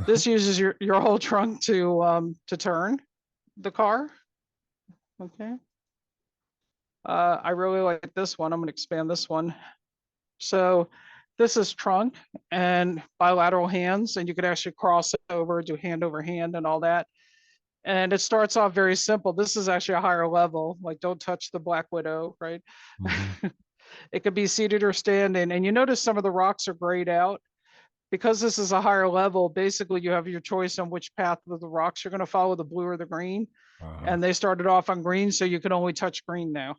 This uses your whole trunk to turn the car. Okay. I really like this one. I'm going to expand this one. So this is trunk and bilateral hands, and you could actually cross over, do hand over hand and all that. And it starts off very simple. This is actually a higher level, like don't touch the Black Widow, right? Mm-hmm. It could be seated or standing. And you notice some of the rocks are grayed out. Because this is a higher level, basically you have your choice on which path of the rocks you're going to follow, the blue or the green. And they started off on green, so you can only touch green now.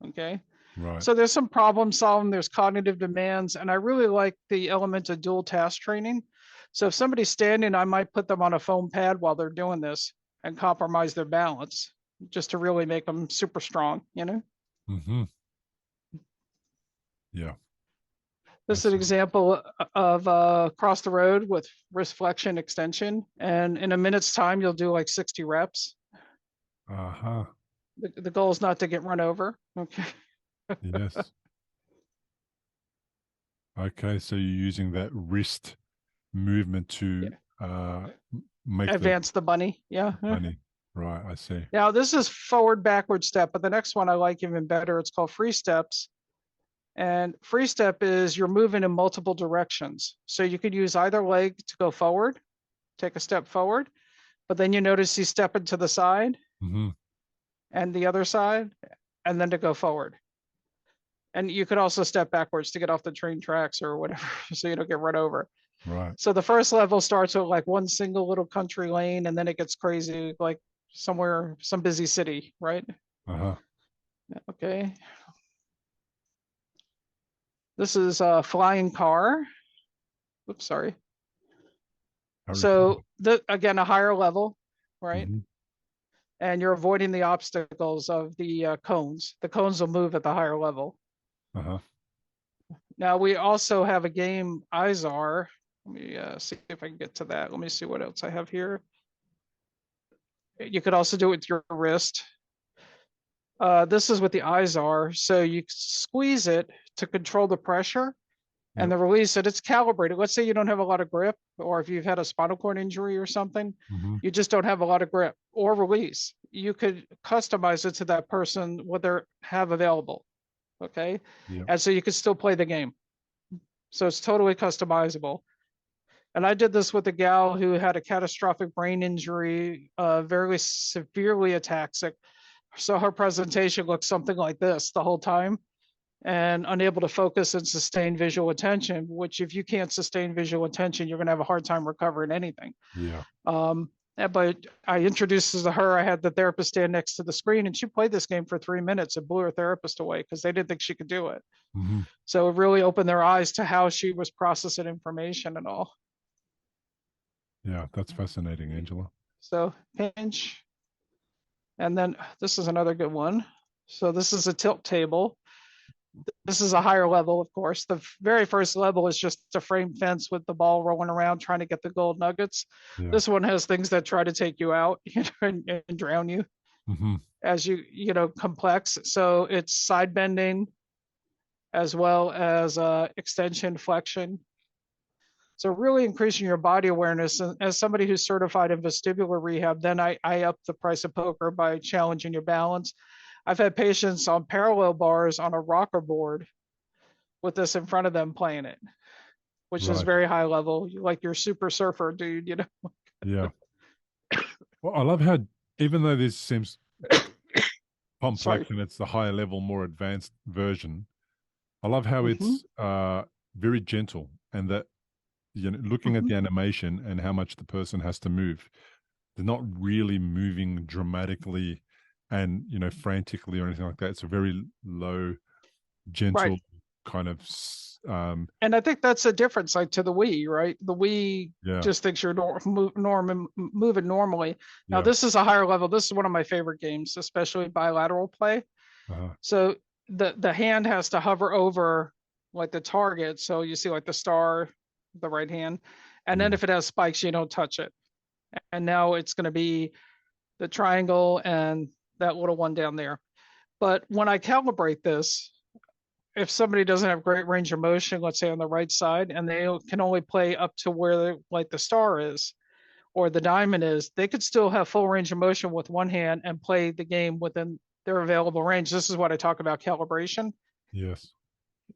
Okay. Right. So there's some problem solving, there's cognitive demands, and I really like the element of dual task training. So if somebody's standing, I might put them on a foam pad while they're doing this and compromise their balance just to really make them super strong, you know? Mm-hmm. Yeah. This is an example of cross the road with wrist flexion extension. And in a minute's time, you'll do like 60 reps. Uh-huh. The goal is not to get run over. Okay. Yes. Okay, so you're using that wrist movement to make advance the bunny. Yeah. the bunny. Right, I see. Now this is forward backward step, but the next one I like even better. It's called free steps. And free step is you're moving in multiple directions. So you could use either leg to go forward, take a step forward, but then you notice you step into the side Mm-hmm. and the other side, and then to go forward. And you could also step backwards to get off the train tracks or whatever, so you don't get run over. Right. So the first level starts with like one single little country lane, and then it gets crazy, like somewhere, some busy city, right? Uh-huh. Okay. This is a flying car. Oops, sorry. So again, a higher level, right? Mm-hmm. and you're avoiding the obstacles of the cones. The cones will move at the higher level. Uh-huh. Now we also have a game, Izar. Let me see if I can get to that. Let me see what else I have here. You could also do it with your wrist. This is what the eyes are. So you squeeze it to control the pressure and Yep. the release, and it's calibrated. Let's say you don't have a lot of grip, or if you've had a spinal cord injury or something, Mm-hmm. you just don't have a lot of grip or release. You could customize it to that person, what they have available. Okay. Yep. And so you could still play the game. So it's totally customizable. And I did this with a gal who had a catastrophic brain injury, very severely ataxic. So her presentation looked something like this the whole time, and unable to focus and sustain visual attention, which if you can't sustain visual attention, you're going to have a hard time recovering anything. Yeah. But I introduced her to her. I had the therapist stand next to the screen, and she played this game for 3 minutes and blew her therapist away because they didn't think she could do it. Mm-hmm. So it really opened their eyes to how she was processing information and all. Yeah, that's fascinating, Angela. So pinch. And then this is another good one. So this is a tilt table. This is a higher level, of course. The very first level is just a frame fence with the ball rolling around trying to get the gold nuggets. Yeah. This one has things that try to take you out, and drown you Mm-hmm. as complex. So it's side bending as well as extension, flexion. So really increasing your body awareness. And as somebody who's certified in vestibular rehab, then I up the price of poker by challenging your balance. I've had patients on parallel bars on a rocker board with this in front of them playing it, which is Right. very high level, like your super surfer dude, Yeah. Well, I love how, even though this seems complex Sorry. and it's the higher level, more advanced version, I love how Mhm. it's very gentle, and that, looking at the animation and how much the person has to move, they're not really moving dramatically and frantically or anything like that. It's a very low, gentle Right. kind of And I think that's a difference, like to the Wii, right? The Wii yeah. just thinks you're moving normally. Now Yeah. this is a higher level. This is one of my favorite games, especially bilateral play. Uh-huh. So the hand has to hover over like the target. So you see like the star, the right hand, and then Yeah. if it has spikes, you don't touch it. And now it's going to be the triangle and that little one down there. But when I calibrate this, if somebody doesn't have great range of motion, let's say on the right side, and they can only play up to where like the star is or the diamond is, they could still have full range of motion with one hand and play the game within their available range. This is what I talk about calibration, Yes.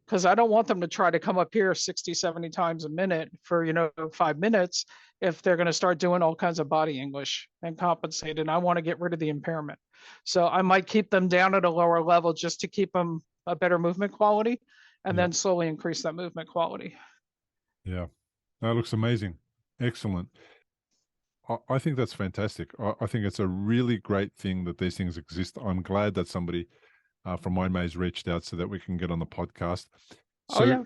because I don't want them to try to come up here 60, 70 times a minute for, 5 minutes if they're going to start doing all kinds of body English and compensate. And I want to get rid of the impairment. So I might keep them down at a lower level just to keep them a better movement quality, and then slowly increase that movement quality. Yeah. That looks amazing. Excellent. I think that's fantastic. I think it's a really great thing that these things exist. I'm glad that somebody from MindMaze reached out so that we can get on the podcast. So Oh yeah.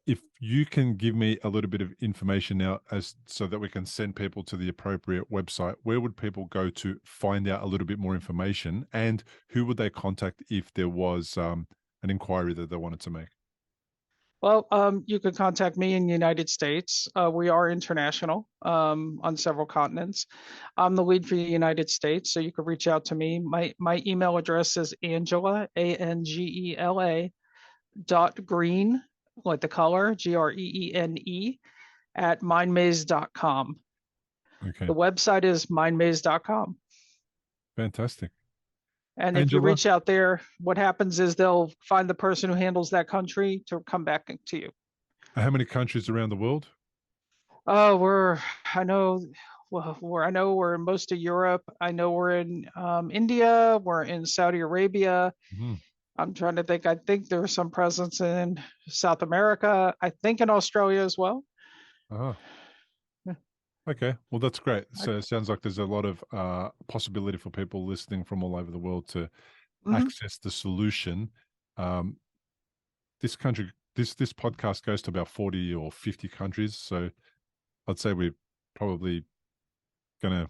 if you can give me a little bit of information now so that we can send people to the appropriate website, where would people go to find out a little bit more information, and who would they contact if there was an inquiry that they wanted to make? Well, you could contact me in the United States. We are international on several continents. I'm the lead for the United States, so you could reach out to me. My email address is Angela, Angela, .Greene, like the color, Greene, at mindmaze.com. Okay. The website is mindmaze.com. Fantastic. And if you Angela? reach out there, what happens is they'll find the person who handles that country to come back to you. How many countries around the world? Oh, I know we're in most of Europe. I know we're in India. We're in Saudi Arabia. Mhm. I'm trying to think. I think there's some presence in South America. I think in Australia as well. Uh-huh. Okay, well, that's great. So it sounds like there's a lot of possibility for people listening from all over the world to access the solution. This podcast goes to about 40 or 50 countries. So I'd say we're probably going to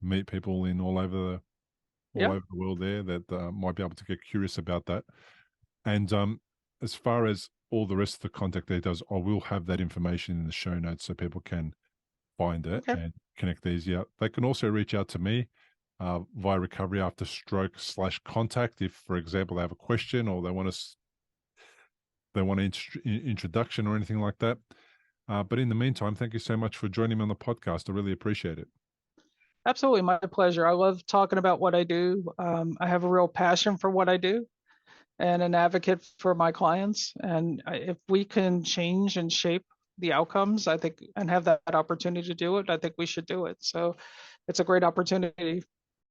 meet people in all over all Yeah. over the world there that might be able to get curious about that. And as far as all the rest of the contact details, I will have that information in the show notes so people can find it Okay. and connect easier. They can also reach out to me via recovery after stroke /contact. If, for example, they have a question or they want an introduction or anything like that. But in the meantime, thank you so much for joining me on the podcast. I really appreciate it. Absolutely, my pleasure. I love talking about what I do. I have a real passion for what I do and an advocate for my clients. And if we can change and shape the outcomes, I think, and have that opportunity to do it, I think we should do it. So it's a great opportunity.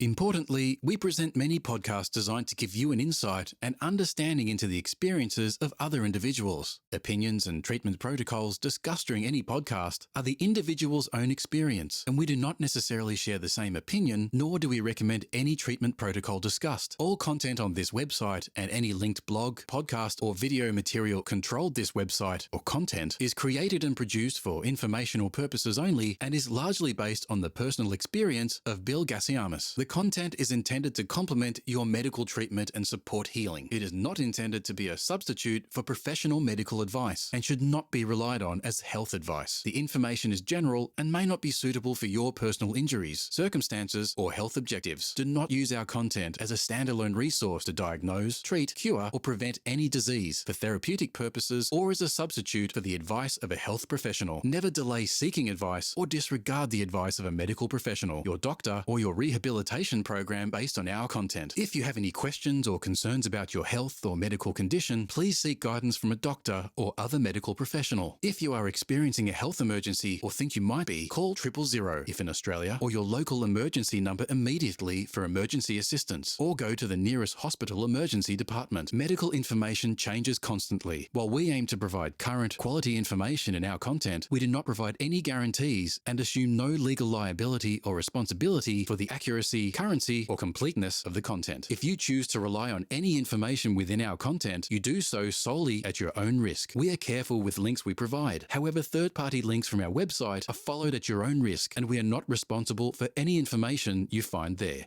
Importantly, we present many podcasts designed to give you an insight and understanding into the experiences of other individuals. Opinions and treatment protocols discussed during any podcast are the individual's own experience, and we do not necessarily share the same opinion, nor do we recommend any treatment protocol discussed. All content on this website and any linked blog, podcast, or video material controlled this website or content is created and produced for informational purposes only and is largely based on the personal experience of Bill Gassiamis. The content is intended to complement your medical treatment and support healing. It is not intended to be a substitute for professional medical advice and should not be relied on as health advice. The information is general and may not be suitable for your personal injuries, circumstances, or health objectives. Do not use our content as a standalone resource to diagnose, treat, cure, or prevent any disease for therapeutic purposes or as a substitute for the advice of a health professional. Never delay seeking advice or disregard the advice of a medical professional, your doctor, or your rehabilitation program based on our content. If you have any questions or concerns about your health or medical condition, please seek guidance from a doctor or other medical professional. If you are experiencing a health emergency or think you might be, call 000 if in Australia, or your local emergency number immediately for emergency assistance, or go to the nearest hospital emergency department. Medical information changes constantly. While we aim to provide current, quality information in our content, we do not provide any guarantees and assume no legal liability or responsibility for the accuracy, currency, or completeness of the content. If you choose to rely on any information within our content, you do so solely at your own risk. We are careful with links we provide. However, third-party links from our website are followed at your own risk, and we are not responsible for any information you find there.